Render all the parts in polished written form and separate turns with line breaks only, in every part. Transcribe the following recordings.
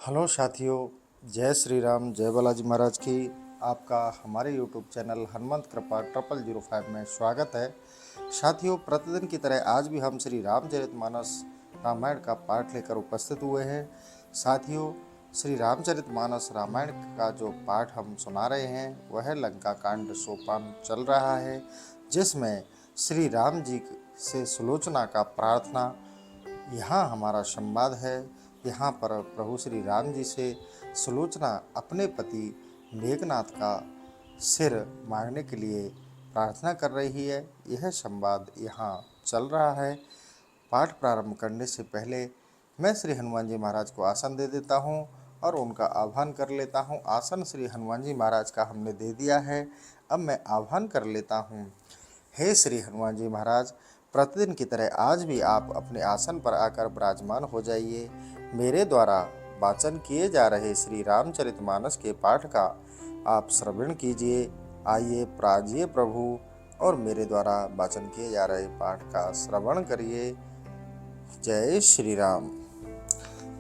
Hello साथियों, जय श्री राम, जय बालाजी महाराज की। आपका हमारे यूट्यूब चैनल हनुमंत कृपा 0005 में स्वागत है। साथियों, प्रतिदिन की तरह आज भी हम श्री रामचरितमानस रामायण का पाठ लेकर उपस्थित हुए हैं। साथियों, श्री रामचरितमानस रामायण का जो पाठ हम सुना रहे हैं वह लंका कांड सोपान चल रहा है, जिसमें श्री राम जी से सुलोचना का प्रार्थना यहाँ हमारा संवाद है। यहाँ पर प्रभु श्री राम जी से सुलोचना अपने पति मेघनाथ का सिर मांगने के लिए प्रार्थना कर रही है। यह संवाद यहाँ चल रहा है। पाठ प्रारंभ करने से पहले मैं श्री हनुमान जी महाराज को आसन दे देता हूँ और उनका आह्वान कर लेता हूँ। आसन श्री हनुमान जी महाराज का हमने दे दिया है। अब मैं आह्वान कर लेता हूँ। हे श्री हनुमान जी महाराज, प्रतिदिन की तरह आज भी आप अपने आसन पर आकर विराजमान हो जाइए। मेरे द्वारा वाचन किए जा रहे श्री रामचरितमानस के पाठ का आप श्रवण कीजिए। आइए प्राजिए प्रभु और मेरे द्वारा वाचन किए जा रहे पाठ का श्रवण करिए। जय श्री राम।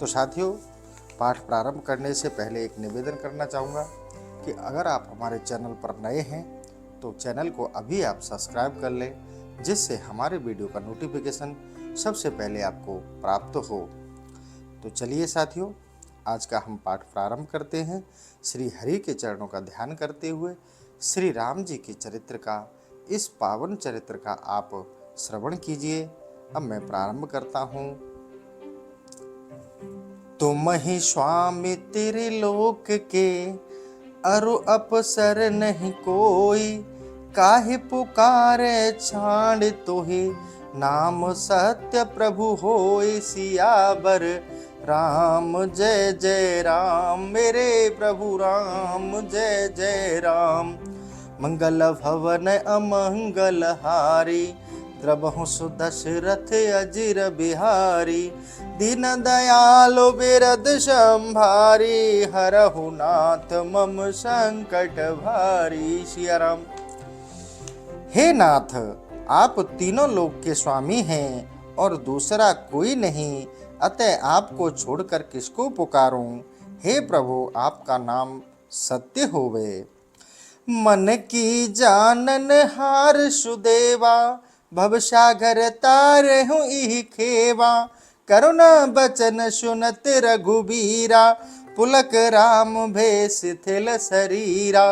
तो साथियों, पाठ प्रारंभ करने से पहले एक निवेदन करना चाहूँगा कि अगर आप हमारे चैनल पर नए हैं तो चैनल को अभी आप सब्सक्राइब कर लें, जिससे हमारे वीडियो का नोटिफिकेशन सबसे पहले आपको प्राप्त हो। तो चलिए साथियों, आज का हम पाठ प्रारंभ करते हैं। श्री हरि के चरणों का ध्यान करते हुए श्री राम जी के चरित्र का, इस पावन चरित्र का आप श्रवण कीजिए। अब मैं प्रारंभ करता हूँ। तुम ही स्वामी तेरे लोक के, अरु अपसर नहीं कोई। काहे पुकारे छाड़ तोहे, नाम सत्य प्रभु होय। सियावर राम जय जय राम, मेरे प्रभु राम जय जय राम। मंगल भवन अमंगल हारी, द्रबहु सुदशरथ अजिर बिहारी। दीन दयालो बिरद संभारी, हरहु नाथ मम संकट भारी। सिया राम। हे नाथ, आप तीनों लोक के स्वामी हैं और दूसरा कोई नहीं, अतः आपको छोड़कर किसको पुकारूं। हे प्रभु, आपका नाम सत्य होवे। मन की जानन हार सुदेवा, भवसागर तारहु इहि खेवा। करुणा बचन सुनत रघुबीरा, पुलक राम भेष थिल शरीरा।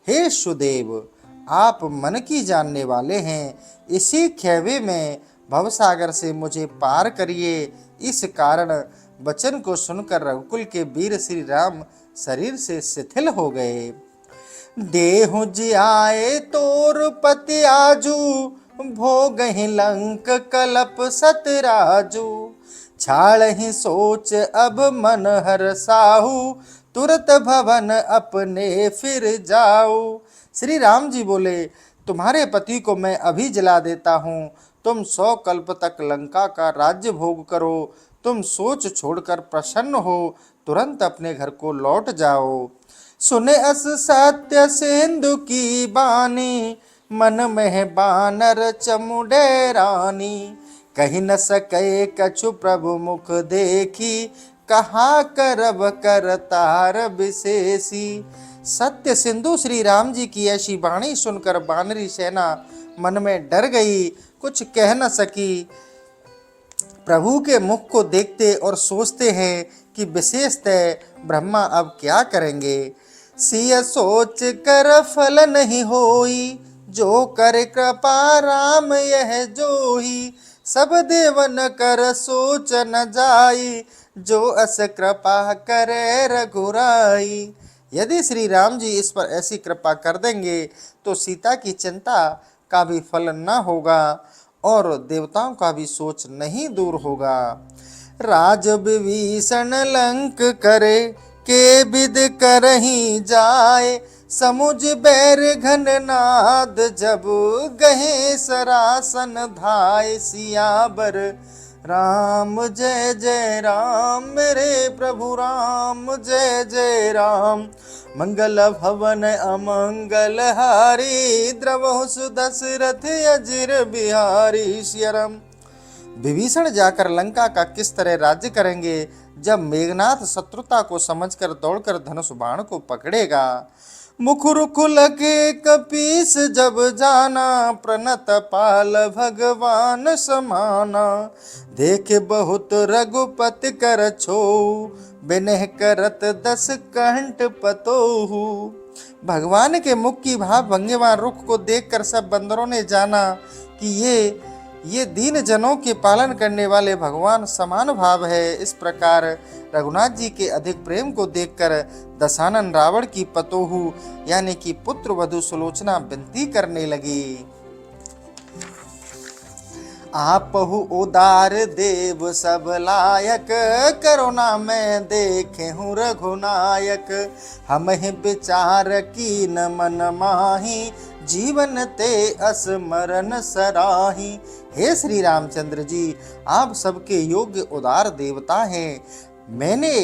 हे सुदेव, आप मन की जानने वाले हैं। इसी खेवे में भवसागर से मुझे पार करिए। इस कारण वचन को सुनकर रघुकुल के वीर श्री राम शरीर से शिथिल हो गए। देहु जियाए तोर पति आजू, भोगहि लंक कलप सतराजू। छाड़हि सोच अब मन हर साहू, तुरत भवन अपने फिर जाऊ। श्री राम जी बोले, तुम्हारे पति को मैं अभी जला देता हूँ। तुम 100 कल्प तक लंका का राज्य भोग करो। तुम सोच छोड़कर प्रसन्न हो, तुरंत अपने घर को लौट जाओ। सुने अस सत्य सिंधु की बानी, मन में बानर चमुंडे रानी। कही न सके कछु प्रभु मुख देखी, कहा करब कर तार विशेषी। सत्य सिंधु श्री राम जी की ऐसी वाणी सुनकर बानरी सेना मन में डर गई, कुछ कह न सकी। प्रभु के मुख को देखते और सोचते हैं कि विशेषतः ब्रह्मा अब क्या करेंगे। सिय सोच कर फल नहीं होई, जो कर कृपा राम यह जोही। सब देवन कर सोच न जाई, जो अस कृपा करे रघुराई। यदि श्री राम जी इस पर ऐसी कृपा कर देंगे तो सीता की चिंता का भी फल न होगा और देवताओं का भी सोच नहीं दूर होगा। राज विभीषण लंक करे, के विद करही जाए। समुझ बैर घन नाद, जब गहे सरासन धाय। सियावर राम जय जय राम, मेरे प्रभु राम जय जय राम। मंगल भवन अमंगल हारी, द्रवहु सुदशरथ अजिर बिहारी। सिया राम। विभीषण जाकर लंका का किस तरह राज्य करेंगे, जब मेघनाथ शत्रुता को समझकर दौड़कर धनुष बाण को पकड़ेगा। मुख रुख लगे कपीस जब जाना, प्रणत पाल भगवान समाना। देख बहुत रघुपति कर छो, बिनह करत दस कंठ पतोहु। भगवान के मुख की भाव भंगिवान रुख को देखकर सब बंदरों ने जाना कि ये दीन जनों के पालन करने वाले भगवान समान भाव है। इस प्रकार रघुनाथ जी के अधिक प्रेम को देखकर दशानन रावण की पतोहु यानी कि पुत्र वधु सुलोचना विनती करने लगी। आपहु उदार देव सब लायक, करुणा में देखे हूँ रघुनायक। हम ही विचार कीन मन माही, जीवन ते असमरण सराही। हे श्री रामचंद्र जी, आप सबके योग्य उदार देवता हैं। मैंने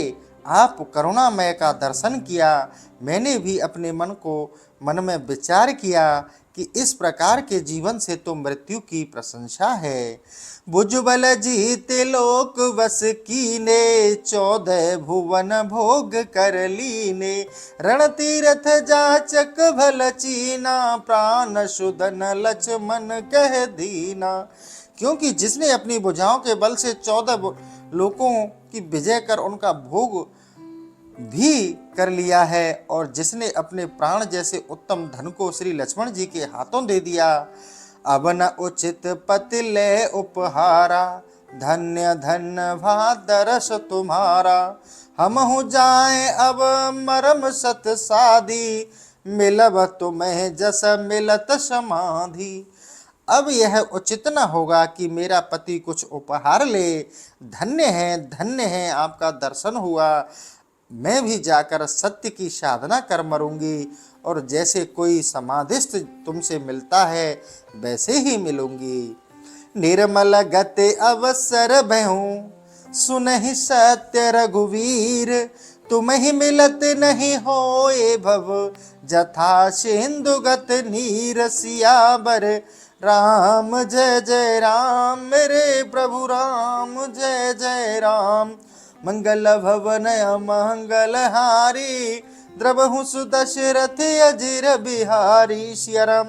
आप करुणामय का दर्शन किया। मैंने भी अपने मन में विचार किया कि इस प्रकार के जीवन से तो मृत्यु की प्रशंसा है। भुजबल जीते लोक वस कीने, 14 भुवन भोग कर लीने। रण तीरथ जाचक भल चीना, प्राण सुदन लक्ष्मण कह दीना। क्योंकि जिसने अपनी भुजाओं के बल से 14 लोकों की विजय कर उनका भोग भी कर लिया है और जिसने अपने प्राण जैसे उत्तम धन को श्री लक्ष्मण जी के हाथों दे दिया। अब न उचित पति ले उपहारा, धन्य धन्य भादरस तुम्हारा। हम हो जाए अब मरम सत साधी, मिलब तुम्हें जस मिलत समाधि। अब यह उचित न होगा कि मेरा पति कुछ उपहार ले। धन्य है आपका दर्शन हुआ। मैं भी जाकर सत्य की साधना कर मरूंगी और जैसे कोई समाधिस्थ तुमसे मिलता है वैसे ही मिलूंगी। निर्मल गति अवसर बहु, सुनहि सत्य रघुवीर। तुम ही मिलत नहीं होए भव, जथा सिंधु गत नीर। सियावर राम जय जय राम, मेरे प्रभु राम जय जय राम। मंगल भवन मंगल हारी, द्रवहु सुदशरथ अजिर बिहारी। सियाराम।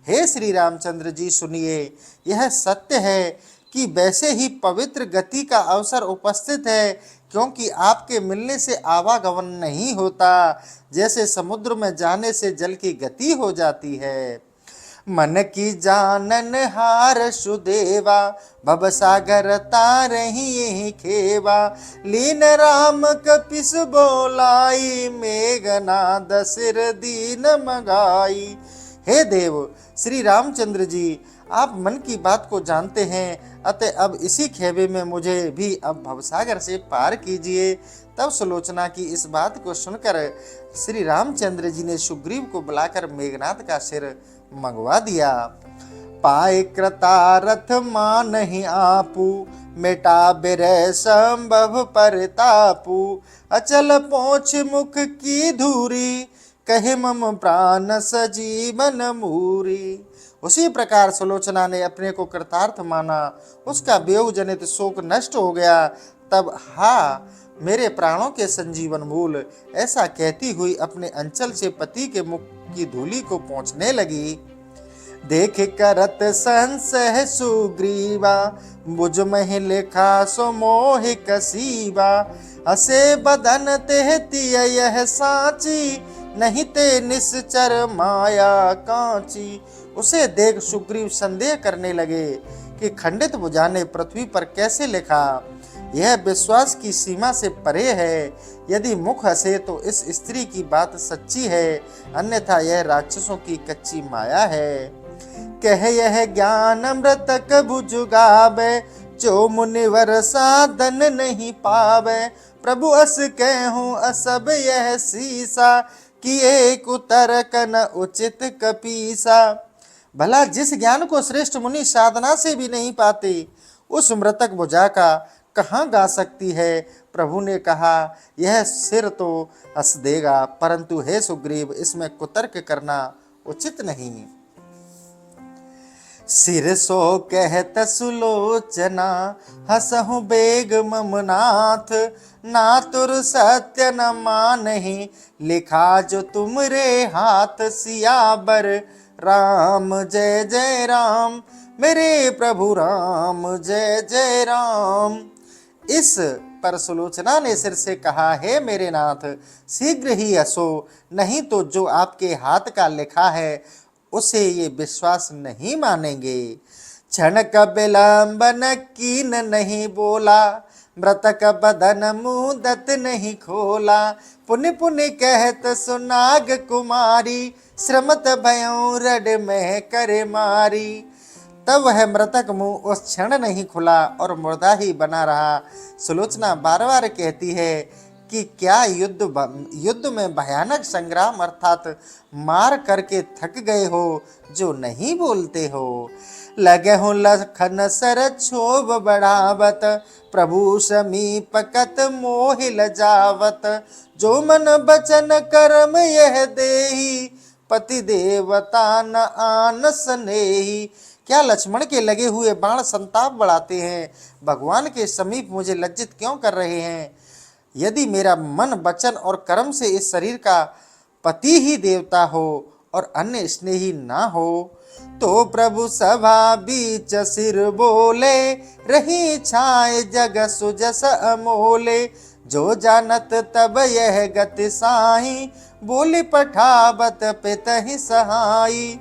हे श्री रामचंद्र जी, सुनिए, यह सत्य है कि वैसे ही पवित्र गति का अवसर उपस्थित है, क्योंकि आपके मिलने से आवागमन नहीं होता, जैसे समुद्र में जाने से जल की गति हो जाती है। मन की जानन हार सुदेवा, भव सागर तारही यही खेवा। लीन राम कपिस बोलाई, मेघनाद सिर दीन मगाई। हे देव श्री रामचंद्र जी, आप मन की बात को जानते हैं, अतः अब इसी खेवे में मुझे भी अब भवसागर से पार कीजिए। तब सुलोचना की इस बात को सुनकर श्री रामचंद्र जी ने सुग्रीव को बुलाकर मेघनाद का सिर मंगवा दिया। पाए कृतारथ मानहि आपू, मिटा बिरह संभव परतापू। अचल पोंछ मुख की धूरी, कहे मम प्राण सजीवन मूरी। उसी प्रकार सुलोचना ने अपने को कृतार्थ माना, उसका वियोग जनित शोक नष्ट हो गया। तब हा मेरे प्राणों के संजीवन मूल, ऐसा कहती हुई अपने अंचल से पति के मुख की धूलि को पहुंचने लगी। देख करत संसह सुग्रीवा, मुझ महि लिखा सो मोहि कसीवा। असे बदन तेह तिय यह साची, नहीं ते निश्चर माया कांची। उसे देख सुग्रीव संदेह करने लगे कि खंडित भुजा ने पृथ्वी पर कैसे लिखा। यह विश्वास की सीमा से परे है। यदि मुख हंसे तो इस स्त्री की बात सच्ची है, अन्यथा यह राक्षसों की कच्ची माया है। कह यह ज्ञान अमृत कबु जुगावे, जो मुनिवर साधन नहीं पावे। प्रभु अस कहूँ असब यह सीसा, कि एक उतर कन उचित कपीसा। भला जिस ज्ञान को श्रेष्ठ मुनि साधना से भी नहीं पाते, उस मृतक भुजा का कहाँ गा सकती है। प्रभु ने कहा, यह सिर तो हंस देगा, परंतु हे सुग्रीव, इसमें कुतर्क करना उचित नहीं। सिर सो कहत सुलोचना, हसहु बेग ममनाथ। ना तुर सत्य न मानहि, लिखा जो तुमरे हाथ। सियाबर राम जय जय राम, मेरे प्रभु राम जय जय राम। इस पर सुलोचना ने सिर से कहा, हे मेरे नाथ, शीघ्र ही हंसो, नहीं तो जो आपके हाथ का लिखा है उसे ये विश्वास नहीं मानेंगे। क्षणक विलंब न कीन नहीं बोला, मृतक बदन मुदत नहीं खोला। पुनि पुनि कहत सुनाग कुमारी, श्रमत भयों रड में कर मारी। तब वह मृतक मुंह उस क्षण नहीं खुला और मुर्दा ही बना रहा। सुलोचना बार बार कहती है कि क्या युद्ध में भयानक संग्राम अर्थात मार करके थक गए हो जो नहीं बोलते हो। लगे हो लखन सर क्षोभ बढ़ावत, प्रभु समीप कत मोहि लजावत। जो मन बचन कर्म यह देही, पति देवता न आन स्नेही। क्या लक्ष्मण के लगे हुए बाण संताप बढ़ाते हैं, भगवान के समीप मुझे लज्जित क्यों कर रहे हैं। यदि मेरा मन वचन और कर्म से इस शरीर का पति ही देवता हो और अन्य स्नेही ना हो, तो प्रभु सभा बीच सिर बोले, रही छाए जग सुजस अमोले। जो जानत तब यह गति साही, बोली पठावत पितहि सहाई।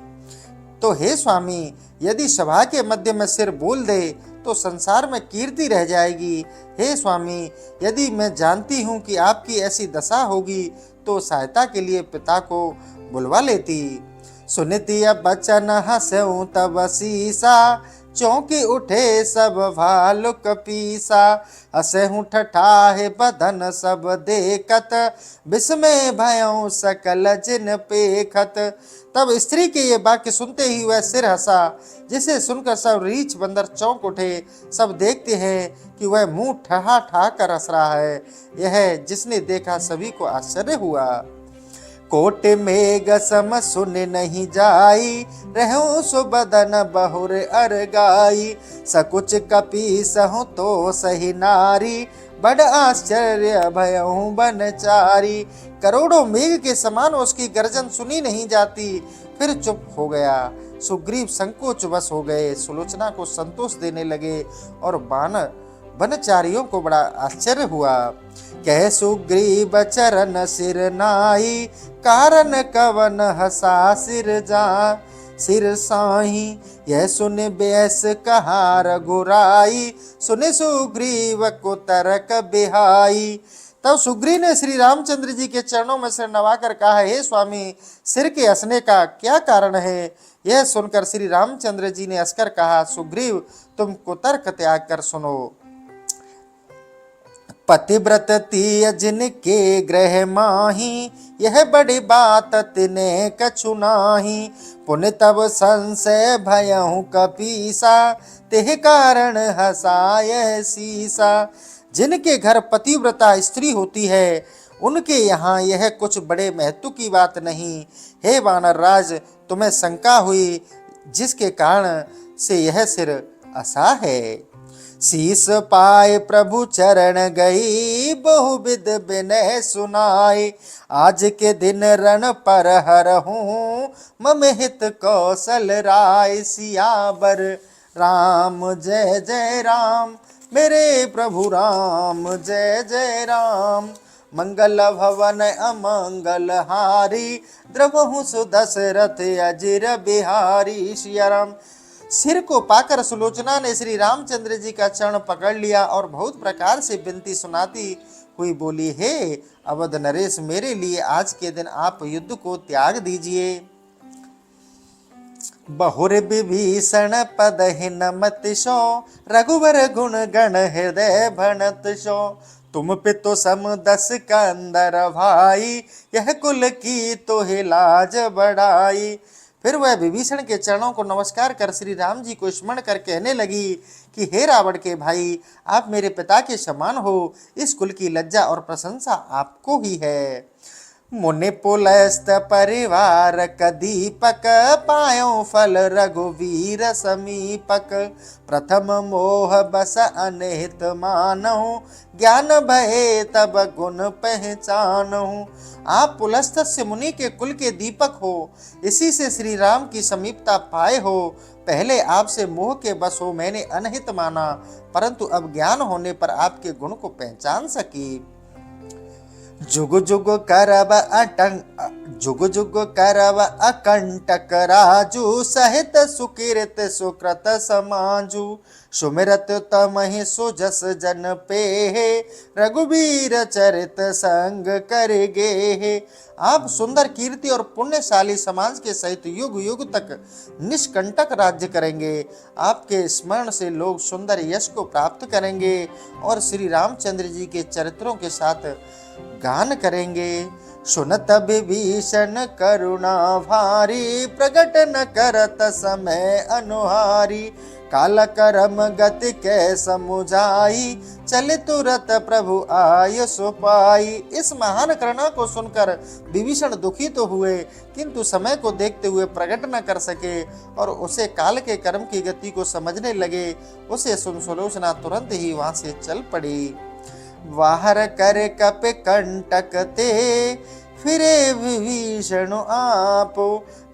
तो हे स्वामी, यदि सभा के मध्य में सिर बोल दे तो संसार में कीर्ति रह जाएगी। हे स्वामी, यदि मैं जानती हूँ कि आपकी ऐसी दशा होगी तो सहायता के लिए पिता को बुलवा लेती। सुनती अब बचन हंसऊं तब सीसा, चौंकी उठे सब भालु कपीसा। हंसहूं ठठाहे बदन सब देखत, विस्मय भयों सकल जिन पेखत। तब स्त्री के ये वाक्य सुनते ही वह सिर हंसा, जिसे सुनकर सब रीछ बंदर चौंक उठे। सब देखते हैं कि वह मुंह ठहा ठहा कर हंस रहा है। यह जिसने देखा सभी को आश्चर्य हुआ। कोट मेघ सम सुन नहीं जाई, रहूं सुबदन बहुर अरगाई। सकुच कपी सहु तो सही नारी, बड़ आश्चर्य भयहूं बनचारी। करोड़ों मेघ के समान उसकी गर्जन सुनी नहीं जाती। फिर चुप हो गया। सुग्रीव संकोच वश हो गए, सुलोचना को संतोष देने लगे और बनचारियों को बड़ा आश्चर्य हुआ। कह सुग्रीव चरण सिर नाई, कारण कवन हसा सिर साही। यह सुन बेस कहा रघुराई, सुने सुग्रीव को तरक बिहाई। तब सुग्रीव ने श्री रामचंद्र जी के चरणों में सिर नवाकर कहा, हे स्वामी, सिर के हंसने का क्या कारण है। यह सुनकर श्री रामचंद्र जी ने हंसकर कहा, सुग्रीव, तुम कुतर्क त्याग कर सुनो। पतिव्रत तीय जिनके ग्रह माही, यह बड़ी बात तिने कछु नाही। पुन तब संशय भयहु कपीसा, तेह कारण हसाय सीसा। जिनके घर पतिव्रता स्त्री होती है, उनके यहाँ यह कुछ बड़े महत्व की बात नहीं। हे वानर राज, तुम्हें शंका हुई, जिसके कारण से यह सिर हंसा है। शीस पाए प्रभु चरण गई, बहुविध विनय सुनाई। आज के दिन रण पर हरहूं, मम हित कौशल राय। सियावर राम जय जय राम, मेरे प्रभु राम जय जय राम। मंगल भवन अमंगल हारी, द्रवहु सुदशरथ अजिर बिहारी। सिया राम। सिर को पाकर सुलोचना ने श्री रामचंद्र जी का चरण पकड़ लिया और बहुत प्रकार से विनती सुनाती हुई बोली, हे अवध नरेश, मेरे लिए आज के दिन आप युद्ध को त्याग दीजिए। बहुर विभीषण पद हिन मत सो, रघुवर गुण गण हृदय भनत सो। तुम पितो सम दस कंदर भाई, यह कुल की तो है लाज बढ़ाई। फिर वह विभीषण के चरणों को नमस्कार कर श्री राम जी को स्मरण कर कहने लगी कि हे रावण के भाई, आप मेरे पिता के समान हो। इस कुल की लज्जा और प्रशंसा आपको ही है। मुनि पुलस्त परिवार कदीपक पायो फल रघुवीर समीपक प्रथम मोह बस अनिहित मानहु ज्ञान भये तब गुण पहचानहु। आप पुलस्त से मुनि के कुल के दीपक हो, इसी से श्री राम की समीपता पाए हो। पहले आपसे मोह के बस हो मैंने अनहित माना, परंतु अब ज्ञान होने पर आपके गुण को पहचान सकी। जुग जुग करब जुग जुग करब अकंटक राजू सहित सुकीर्त सुकृत समाजू सुमिरत तमहि सुजस जन पेहे रघुबीर चरित संग कर गे। आप सुंदर कीर्ति और पुण्यशाली समाज के सहित युग युग तक निष्कंटक राज्य करेंगे। आपके स्मरण से लोग सुंदर यश को प्राप्त करेंगे और श्री रामचंद्र जी के चरित्रों के साथ गान करेंगे। सुनत विभीषण करुणा भारी प्रकट न करत समय अनुहारी काल करम गति कै समुझाई चले तुरत प्रभु आय सुपाई। इस महान करुणा को सुनकर विभीषण दुखी तो हुए, किंतु समय को देखते हुए प्रकट न कर सके और उसे काल के कर्म की गति को समझने लगे। उसे सुन सुलोचना तुरंत ही वहां से चल पड़ी। वाहर कर कप कंटक ते फिरे विभीषण आप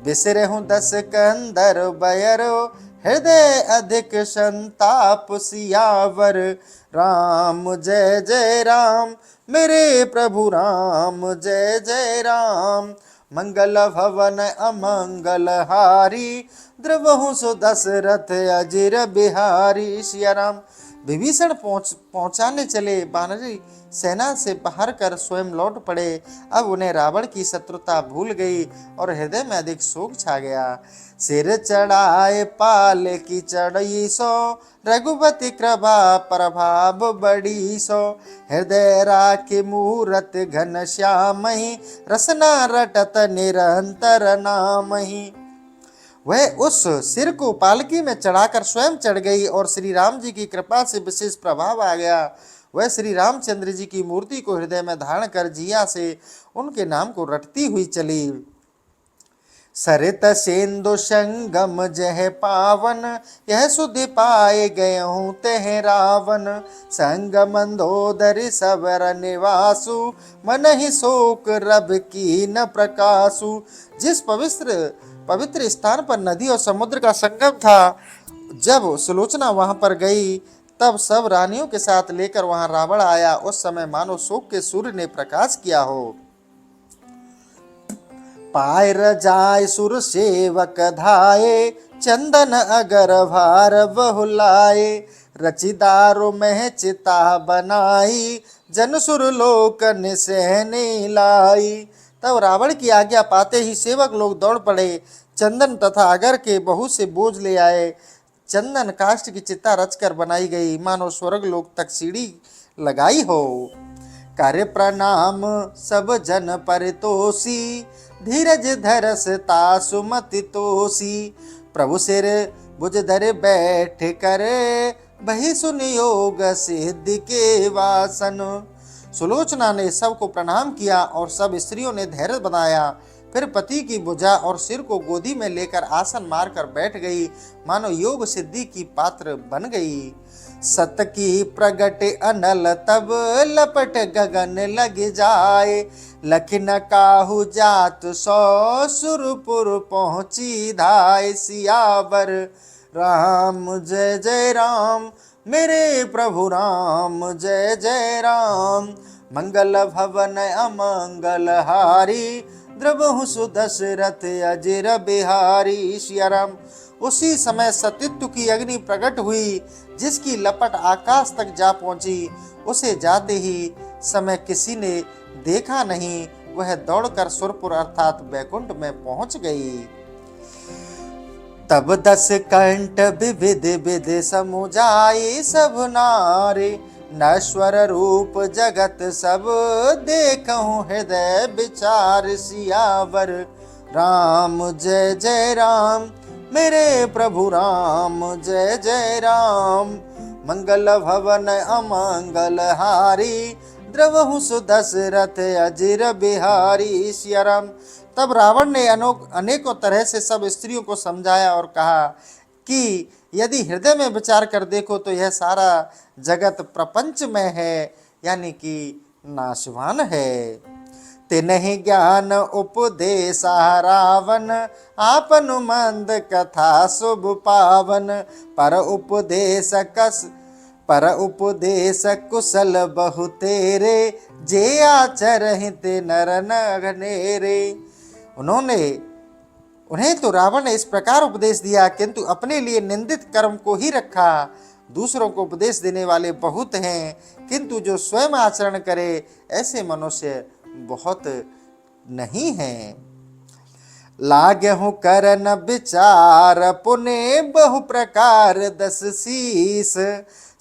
बिसरहु दस कंदर बयरो हृदय अधिक संताप सियावर। राम जय जय राम मेरे प्रभु राम जय जय राम मंगल भवन अमंगल हारी द्रवहु सो दशरथ अजिर बिहारी। सिया राम। विभीषण पहुंचाने चले, वानरी सेना से बाहर कर स्वयं लौट पड़े। अब उन्हें रावण की शत्रुता भूल गई और हृदय में अधिक शोक छा गया। सिर चढ़ाए पाल की चढ़ी सो रघुपति कृपा प्रभाव बड़ी सो हृदय राखी मूरत घन श्यामहि रसना रटत निरंतर नामहि। वह उस सिर को पालकी में चढ़ाकर स्वयं चढ़ गई और श्री राम जी की कृपा से विशेष प्रभाव आ गया। वह श्री रामचंद्र जी की मूर्ति को हृदय में धारण कर जिया से उनके नाम को रटती हुई चली। सरित सेंदु संगम जह पावन यह सुधि पाए गए हूँ तह रावण संग मंदोदरी सबर निवासु मन ही शोक रब की न प्रकाशु। जिस पवित्र स्थान पर नदी और समुद्र का संगम था, जब सुलोचना वहां पर गई तब सब रानियों के साथ लेकर वहां रावण आया। उस समय मानो शोक के सूर्य ने प्रकाश किया हो। पायर जाय सुर सेवक धाये चंदन अगर भार बहुलाए रचिदारो में चिता बनाई जन सुर लोक निसहनी लाई। तब रावण की आज्ञा पाते ही सेवक लोग दौड़ पड़े, चंदन तथा अगर के बहुत से बोझ ले आए। चंदन काष्ठ की चिता रचकर बनाई गई, मानो स्वर्ग लोक तक सीढ़ी लगाई हो। कार्य प्रणाम सब जन परितोषी धीरज धरस तासुमति तोषी प्रभु सिर भुज धर बैठ कर बही सुन योग सिद्धि के वासन। सुलोचना ने सबको प्रणाम किया और सब स्त्रियों ने धैर्य बनाया। फिर पति की भुजा और सिर को गोदी में लेकर आसन मारकर बैठ गई, मानो योग सिद्धि की पात्र बन गई। सत की प्रगट अनल तब लपट गगन लग जाए लखन काहू जात सौ सुरपुर पहुंची धाय सियावर। राम जय जय राम मेरे प्रभु राम जय जय राम मंगल भवन अमंगल हारी द्रवहु सुदशरथ अजिर बिहारी। सिया राम। उसी समय सतीत्व की अग्नि प्रकट हुई जिसकी लपट आकाश तक जा पहुंची। उसे जाते ही समय किसी ने देखा नहीं, वह दौड़कर सुरपुर अर्थात बैकुंठ में पहुंच गई। तब दस कंठ विविध विध समुझाई सब नारे नश्वर रूप जगत सब देखूं हृदय विचार सियावर। राम जय जय राम मेरे प्रभु राम जय जय राम मंगल भवन अमंगल हारी द्रवहु सुदशरथ अजिर बिहारी सिया राम। तब रावण ने अनेकों तरह से सब स्त्रियों को समझाया और कहा कि यदि हृदय में विचार कर देखो तो यह सारा जगत प्रपंच में है, यानी कि नाशवान है। तिन्हि ज्ञान उपदेशा रावण, आपन मंद कथा शुभ पावन। पर उपदेश कुशल बहु तेरे, जे आचरहित नर नघनेरे। उन्हें तो रावण ने इस प्रकार उपदेश दिया, किंतु अपने लिए निंदित कर्म को ही रखा। दूसरों को उपदेश देने वाले बहुत हैं, किंतु जो स्वयं आचरण करे ऐसे मनुष्य बहुत नहीं हैं। लागहु करन विचार पुने, बहु प्रकार दस शीस।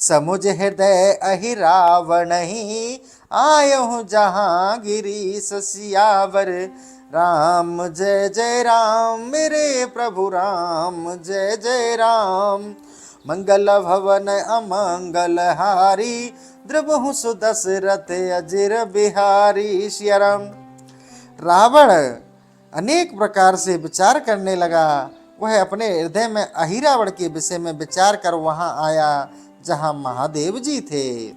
समुझ हृदय अहि रावण ही, आयहु जहाँ गिरीश। सियावर राम जय जय राम, मेरे प्रभु राम जय जय राम। मंगल भवन अमंगल हारी, द्रवहु सुदशरथ अजिर बिहारी सिया राम। रावण अनेक प्रकार से विचार करने लगा। वह अपने हृदय में अहिरावण के विषय में विचार कर वहां आया जहां महादेव जी थे।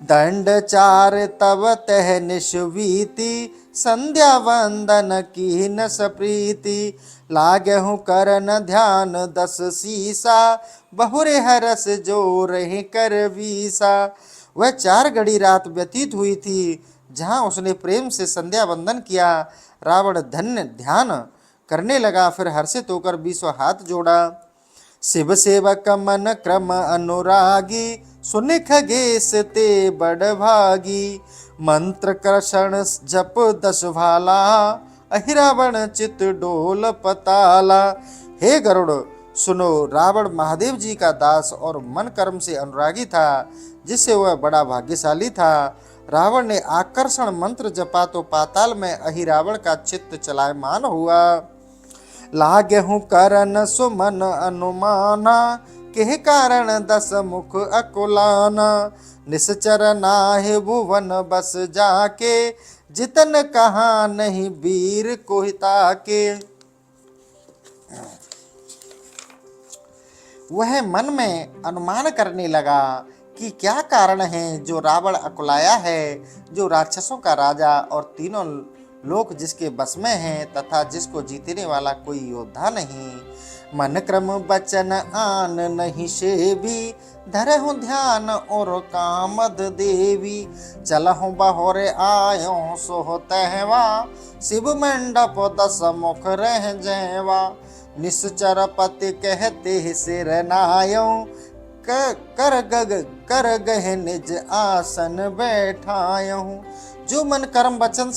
दंड चार तब तह निशुवीति, संध्या वंदन की न सप्रीति। लागहु करन ध्यान दस सीसा, बहुरे हरस जो रहे कर वीसा। वह 4 घड़ी रात व्यतीत हुई थी जहां उसने प्रेम से संध्या वंदन किया। रावण धन्य ध्यान करने लगा, फिर हर्षित होकर 20 हाथ जोड़ा। शिव सेवक मन क्रम अनुरागी, सुनि खगेश ते बड़ भागी। मंत्र कृष्ण जप 10 भाला, अहिरावण चित डोल पताला। हे गरुड़ सुनो, रावण महादेव जी का दास और मन कर्म से अनुरागी था, जिससे वह बड़ा भाग्यशाली था। रावण ने आकर्षण मंत्र जपा तो पाताल में अहिरावण का चित्त चलायमान हुआ। लागहु करन सुमन अनुमाना, के कारण 10 मुख अकुलाना। निश्चर नाहि भुवन बस जाके, जितन कहा नहीं वीर कोहिता के। वह मन में अनुमान करने लगा कि क्या कारण है जो रावण अकुलाया है, जो राक्षसों का राजा और तीनों लोक जिसके बस में हैं, तथा जिसको जीतने वाला कोई योद्धा नहीं। मन क्रम बचन आन नहीं सेवी, धरहु ध्यान और कामद देवी। चलहु बहोरे आयो सोह तहवा, शिव मंडप 10 मुख रह जैवा। निश्चर पति कहते सिर नायो, कर गह निज आसन बैठायहूँ। जो मन वचन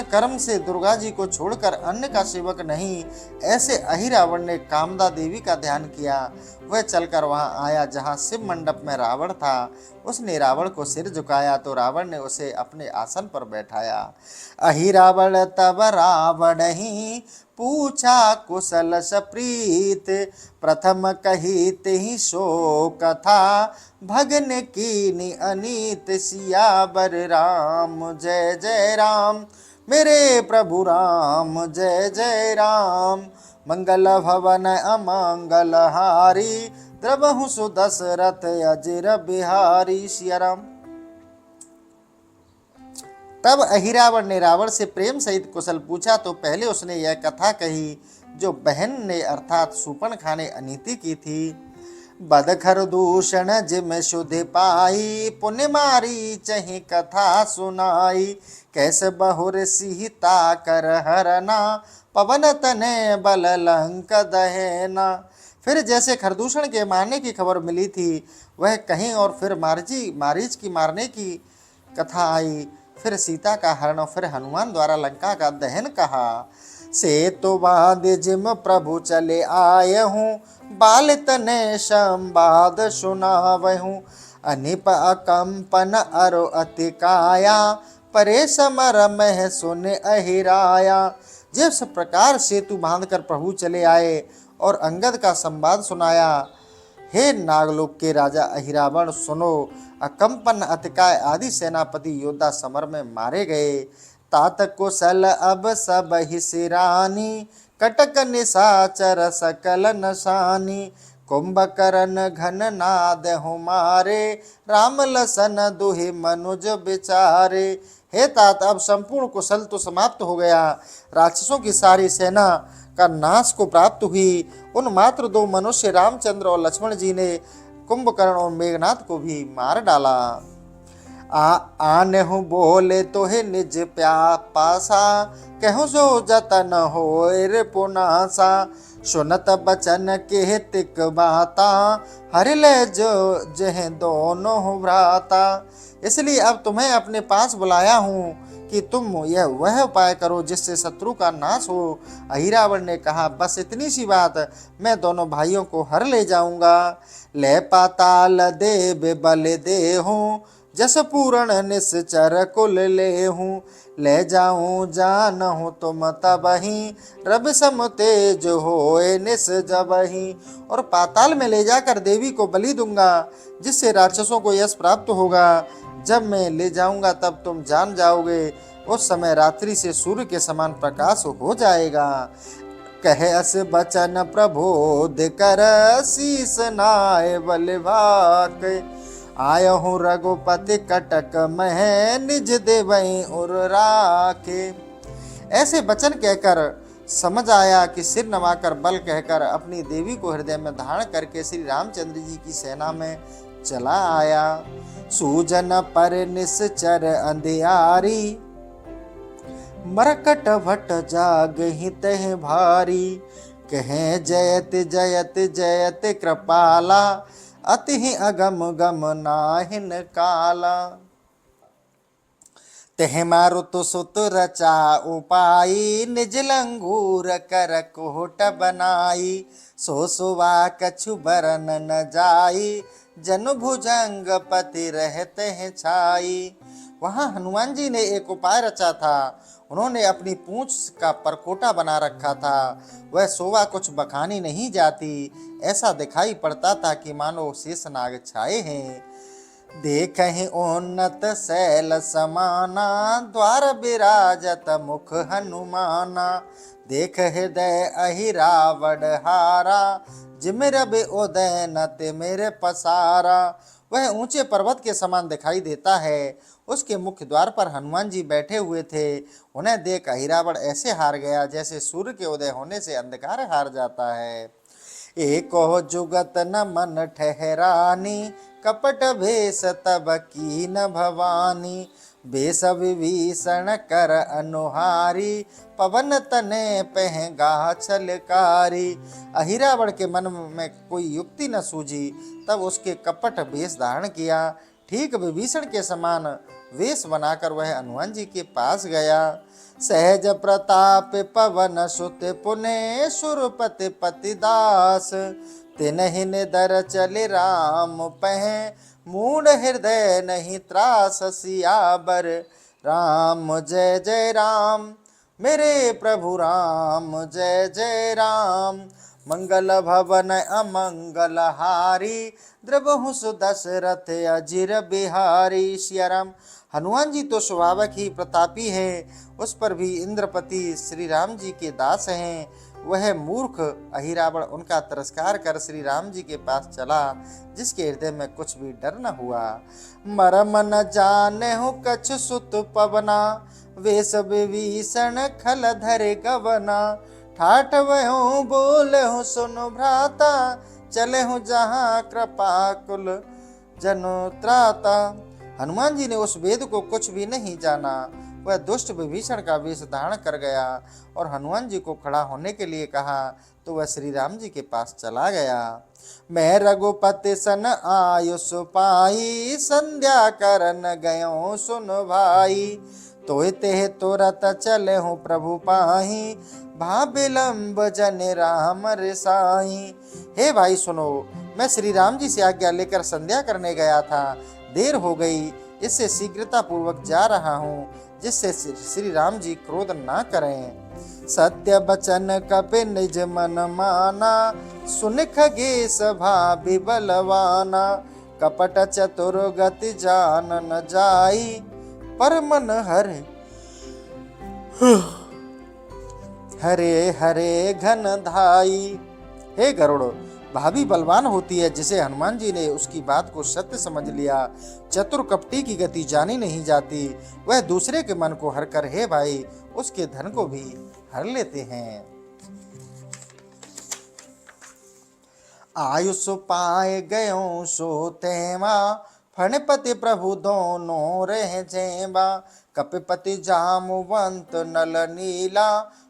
कर्म से दुर्गा जी को छोड़कर अन्य का सेवक नहीं, ऐसे अहिरावण ने कामदा देवी का ध्यान किया। वह चलकर वहां आया जहां शिव मंडप में रावण था। उसने रावण को सिर झुकाया तो रावण ने उसे अपने आसन पर बैठाया। अहिरावण तब रावण ही, पूछा कुशल सप्रीत। प्रथम कहित ही सो कथा, भगन कीनी अनीत। सियावर राम जय जय राम, मेरे प्रभु राम जय जय राम। मंगल भवन अमंगल हारी, द्रवहु सुदशरथ अजिर बिहारी सिया राम। तब अहिरावण ने रावण से प्रेम सहित कुशल पूछा तो पहले उसने यह कथा कही जो बहन ने अर्थात शूर्पणखा ने अनीति की थी। बदखर दूषण जिम शुद्ध पाई, पुण्य मारी चही कथा सुनाई। कैसे बहुर सीता कर हरना, पवन तने बल लंक दहना। फिर जैसे खरदूषण के मारने की खबर मिली थी वह कहीं, और फिर मारीच की मारने की कथा आई, फिर सीता का हरण, फिर हनुमान द्वारा लंका का दहन कहा। से तो बांध जिम प्रभु चले आए हूँ, बाल तने संवाद सुनावहूँ। अनिप अकंपन अरो अति काया, परे समर मह सुन अहिराया। जिस प्रकार सेतु बांधकर प्रभु चले आए और अंगद का संवाद सुनाया। हे नागलोक के राजा अहिरावण सुनो, अकंपन अतिकाय आदि सेनापति योद्धा समर में मारे गए। तात कुशल अब सब ही सिरानी, कटक निशाचर सकल नशानी। कुंभकर्ण घन नाद हमारे, राम लसन दुहि मनुज बिचारे। हे तात, अब संपूर्ण कुशल तो समाप्त हो गया, राक्षसों की सारी सेना का नाश को प्राप्त हुई। उन मात्र 2 मनुष्य रामचंद्र और लक्ष्मण जी ने कुंभकर्ण और मेघनाथ को भी मार डाला। आने बोले तो हे निज पासा, कहूँ सो जतन हो रे पुनासा। सुनत बचन के तिक बाता, हर ले जो जह दोनों भ्राता। इसलिए अब तुम्हें अपने पास बुलाया हूँ कि तुम यह वह उपाय करो जिससे शत्रु का नाश हो। अहिरावण ने कहा, बस इतनी सी बात, मैं दोनों भाइयों को हर ले जाऊंगा। ले पाताल देव बल दे हूँ, जस पूर्ण निश्चर कुल ले हूँ। ले जाऊं जानहूँ तुम तबहि, रब सम तेज होए निस जबहि। और पाताल में ले जाकर देवी को बलि दूंगा, जिससे राक्षसों को यश प्राप्त होगा। जब मैं ले जाऊंगा तब तुम जान जाओगे, उस समय रात्रि से सूर्य के समान प्रकाश हो जाएगा। कहे अस बचन प्रबोध कर, शीस नाय बलवाक। आय हूँ रघुपति कटक मह, निज देवई उर राखे। ऐसे वचन कहकर समझ आया कि सिर नवाकर बल कहकर अपनी देवी को हृदय में धारण करके श्री रामचंद्र जी की सेना में चला आया। सूजन पर निश्चर अंधियारी, मरकट भट जाग ही तह भारी। कहें जयत जयत जयत कृपाला, अति ही अगम गम नाहिन काला। तेह मारुत सुत रचा उपाई, निज लंगूर कर कोट बनाई। सो सुवा कछु बरन न जाई, जन भुजंग पति रहते हैं छाई। वहां हनुमान जी ने एक उपाय रचा था। उन्होंने अपनी पूंछ का परकोटा बना रखा था। वह शोभा कुछ बखानी नहीं जाती, ऐसा दिखाई पड़ता था कि मानो शेषनाग छाए हैं। देखहि उन्नत शैल समाना, द्वार विराजत मुख हनुमाना। देख हृदय अहिरावण हारा, जिमिर उदय न तिमिर पसारा। वह ऊंचे पर्वत के समान दिखाई देता है। उसके मुख्य द्वार पर हनुमान जी बैठे हुए थे। उन्हें देख अहिरावण ऐसे हार गया जैसे सूर्य के उदय होने से अंधकार हार जाता है। एको जुगत न मन ठहरानी, कपट भेष तब कीन भवानी। बेस विभीषण कर अनुहारी, पवन तने पह गाछलकारी। अहिरावण के मन में कोई युक्ति न सूझी, तब उसके कपट वेश धारण किया। ठीक विभीषण के समान वेश बनाकर वह हनुमान जी के पास गया। सहज प्रताप पवन सुत पुने, सुरपति पति दास। तिन्हि निदर चले राम पह, मूढ़ हृदय नहीं त्रास सियाबर। राम जय जय राम, मेरे प्रभु राम जय जय राम। मंगल भवन अमंगल हारी, द्रवहु सुदशरथ अजिर बिहारी। सिया राम। हनुमान जी तो स्वाभाविक ही प्रतापी है, उस पर भी इंद्रपति श्री राम जी के दास हैं। वह मूर्ख अहिरावण उनका तिरस्कार कर श्री राम जी के पास चला, जिसके हृदय में कुछ भी डर न हुआ। मरम न जाने हो कछ सुत पवना, वेश विभीषण खल धरे गवना। ठाठ वहु बोले हूँ सुनो भ्राता, चले हूँ जहाँ कृपा कुल जनो त्राता। हनुमान जी ने उस वेद को कुछ भी नहीं जाना। वह दुष्ट विभीषण का वेश धारण कर गया और हनुमान जी को खड़ा होने के लिए कहा, तो वह श्री राम जी के पास चला गया। मैं रघुपति सन आयुष पाई, संध्या करन गयो सुन भाई। तोय तेह तुरत चले हूँ प्रभु पाही, भा विलंब जन राम रिसाई। हे भाई सुनो, मैं श्री राम जी से आज्ञा लेकर संध्या करने गया था, देर हो गई, इससे शीघ्रता पूर्वक जा रहा हूँ, जिससे श्री राम जी क्रोध ना करें। सत्य बचन कपि निज मन माना, सुन खगेश भाभी बलवाना, कपट चतुर गति जान न जाई, पर मन हरे हरे हरे घन धाई। हे गरुड़, भाभी बलवान होती है जिसे हनुमान जी ने उसकी बात को सत्य समझ लिया। चतुर कपटी की गति जानी नहीं जाती, वह दूसरे के मन को हर कर, हे भाई, उसके धन को भी हर लेते हैं। आयुष पाए गयो सो तेवा, फणपति प्रभु दोनों रह जेबा, कपिपति जामुवंत नल नीला,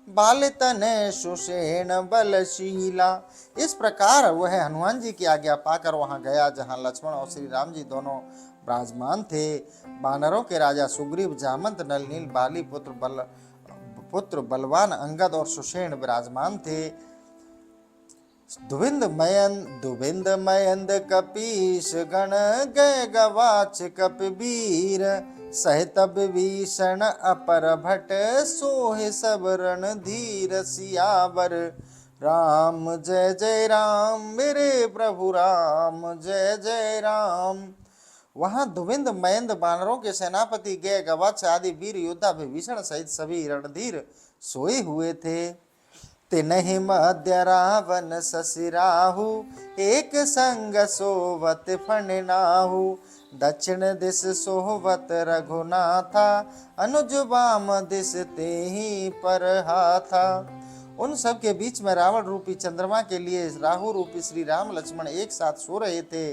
बाल तने सुषेण बलशीला। इस प्रकार वह हनुमान जी की आज्ञा पाकर वहां गया जहां लक्ष्मण और श्री राम जी दोनों विराजमान थे। वानरों के राजा सुग्रीव, जामंत, नल नील, बाली पुत्र बलवान अंगद और सुषेण विराजमान थे। दुविंद मयंद कपीश गण गय गवाच कपिवीर, सहित विभीषण अपर भट, सोहे सब रणधीर सियावर राम। जय जय राम, मेरे प्रभु राम, जय जय राम। वहां दुविंद मयंद वानरों के सेनापति गय गवाच आदि वीर योद्धा विभीषण सहित सभी रणधीर सोए हुए थे। तिनहि मध्य रावण ससिराहु, एक संग सोवत फण नाहु, दक्षिण दिश सोवत रघुनाथा, अनुज वाम दिश तेहि पर हाथा। उन सब के बीच में रावण रूपी चंद्रमा के लिए राहु रूपी श्री राम लक्ष्मण एक साथ सो रहे थे।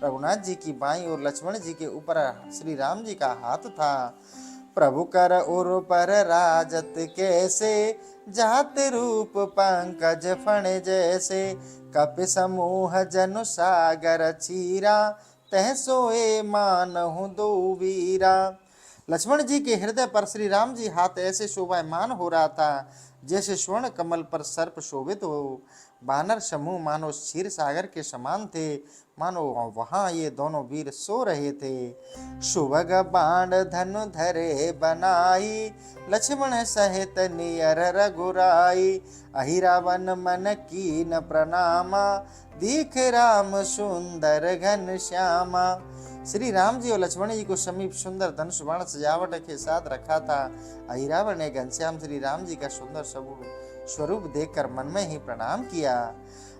रघुनाथ जी की बाईं और लक्ष्मण जी के ऊपर श्री राम जी का हाथ था। प्रभु कर उर पर राजत कैसे, जात रूप पंकज फण जैसे, कपि समूह जनु सागर चीरा, तह सोए मानहु दो वीरा। लक्ष्मण जी के हृदय पर श्री राम जी हाथ ऐसे शोभायमान हो रहा था जैसे स्वर्ण कमल पर सर्प शोभित हो। बानर समूह मानो क्षीर सागर के समान थे, मानो वहां ये दोनों वीर सो रहे थे। सुभग बाण धनु धरे बनाई, लक्ष्मण सहित नियर रघुराई, अहि रावण मन कीन प्रणामा, दीख राम सुंदर घन श्यामा। श्री राम जी और लक्ष्मण जी को समीप सुंदर धनुष बाण सजावट के साथ रखा था। अहिरावण ने घनश्याम श्री राम जी का सुंदर स्वरूप देखकर मन में ही प्रणाम किया।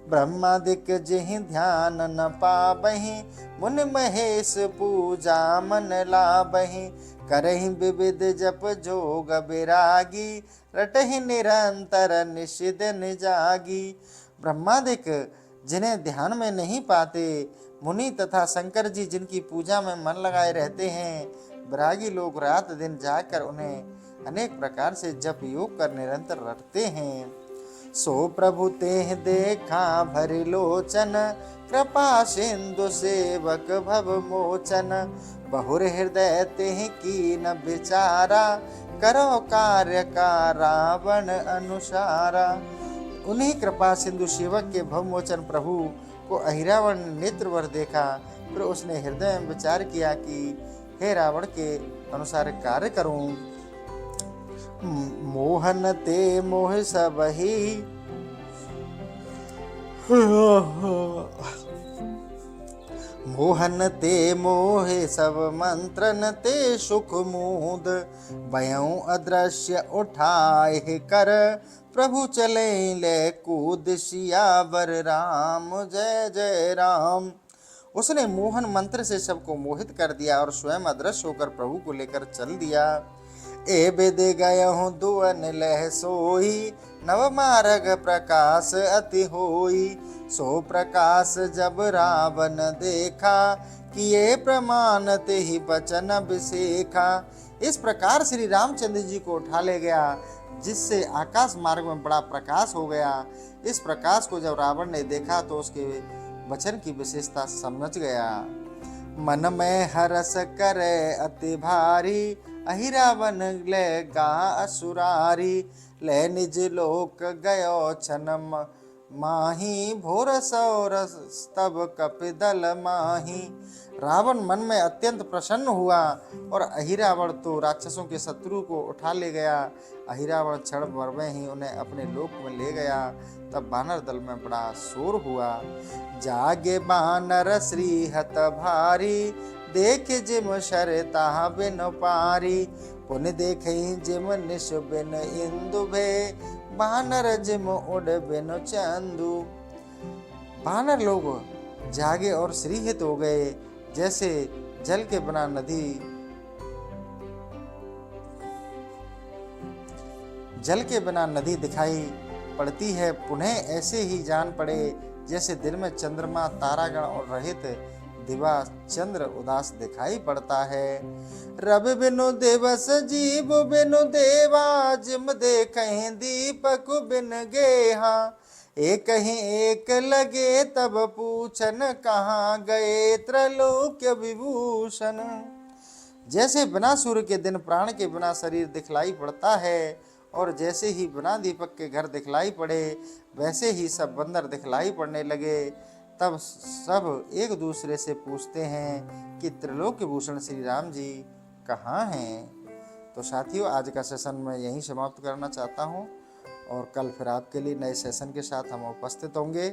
ब्रह्मादिक जिहि ध्यान न पाबहि, मुनि महेश पूजा मन लाबहि, करहि विविध जप जोग विरागी, रटहि निरंतर निश दिन जागी। ब्रह्मादिक जिन्हें ध्यान में नहीं पाते, मुनि तथा शंकर जी जिनकी पूजा में मन लगाए रहते हैं, विरागी लोग रात दिन जाकर उन्हें अनेक प्रकार से जप योग कर निरंतर रटते हैं। सो प्रभु तेह देखा भरि लोचन, कृपा सिंधु सेवक भव मोचन, बहुर हृदय तेह कीन विचारा, करो कार्य का रावण अनुसारा। उन्हीं कृपा सिंधु सेवक के भवमोचन प्रभु को अहिरावण ने नेत्र भर देखा। फिर उसने हृदय में विचार किया कि हे रावण के अनुसार कार्य करूं। मोहन ते मोह सबहि, मोहन ते मोहे सब मंत्रन ते सुख मूद, भयउ अदृश्य उठाए कर, प्रभु चले ले कूद सियावर राम। जय जय राम। उसने मोहन मंत्र से सबको मोहित कर दिया और स्वयं अदृश्य होकर प्रभु को लेकर चल दिया। ए बेद गयहु दुअन लह सोई, नव मार्ग प्रकाश अति होई, सो प्रकाश जब रावण देखा, किए प्रमाण ते ही बचन अभिषेखा। इस प्रकार श्री रामचंद्र जी को उठा ले गया, जिससे आकाश मार्ग में बड़ा प्रकाश हो गया। इस प्रकाश को जब रावण ने देखा तो उसके वचन की विशेषता समझ गया। मन में हरस करे अति भारी, अहिरावण ले गा असुरारी, ले निज लोक गयो छनम माही भोर सौरस तब कपिदल माही। रावण मन में अत्यंत प्रसन्न हुआ और अहिरावण तो राक्षसों के शत्रु को उठा ले गया। अहिरावण क्षण भर में ही उन्हें अपने लोक में ले गया। तब वानर दल में बड़ा शोर हुआ। जागे बानर श्री हत भारी, देख जिम शरता बिन पारी। पुन देखे जिम निश बिन इंदु भे, बानर जिम उड़ बिन चंदू। बानर लोग जागे और श्रीहित हो गए, जैसे जल के बिना नदी दिखाई पड़ती है। पुनः ऐसे ही जान पड़े जैसे दिन में चंद्रमा तारागण और रहित दिवा चंद्र उदास दिखाई पड़ता है। रवि बिनु दिवस जीव बिनु देवा, जिम देखें दीपक बिन गेहा। एक ही एक लगे तब पूछन, कहाँ गए त्रैलोक्य विभूषण। जैसे बिना सूर्य के दिन प्राण के बिना शरीर दिखलाई पड़ता है, और जैसे ही बिना दीपक के घर दिखलाई पड़े, वैसे ही सब बंदर दिखलाई पड़ने लगे। तब सब एक दूसरे से पूछते हैं कि त्रिलोक्य भूषण श्री राम जी कहाँ हैं। तो साथियों, आज का सेशन मैं यहीं समाप्त करना चाहता हूँ, और कल फिर आपके लिए नए सेशन के साथ हम उपस्थित होंगे।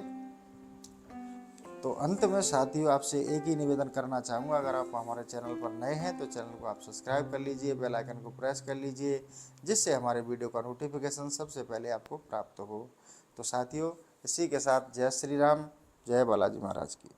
तो अंत में साथियों, आपसे एक ही निवेदन करना चाहूँगा, अगर आप हमारे चैनल पर नए हैं तो चैनल को आप सब्सक्राइब कर लीजिए, बेल आइकन को प्रेस कर लीजिए, जिससे हमारे वीडियो का नोटिफिकेशन सबसे पहले आपको प्राप्त हो। तो साथियों, इसी के साथ जय श्री राम, जय बालाजी महाराज की।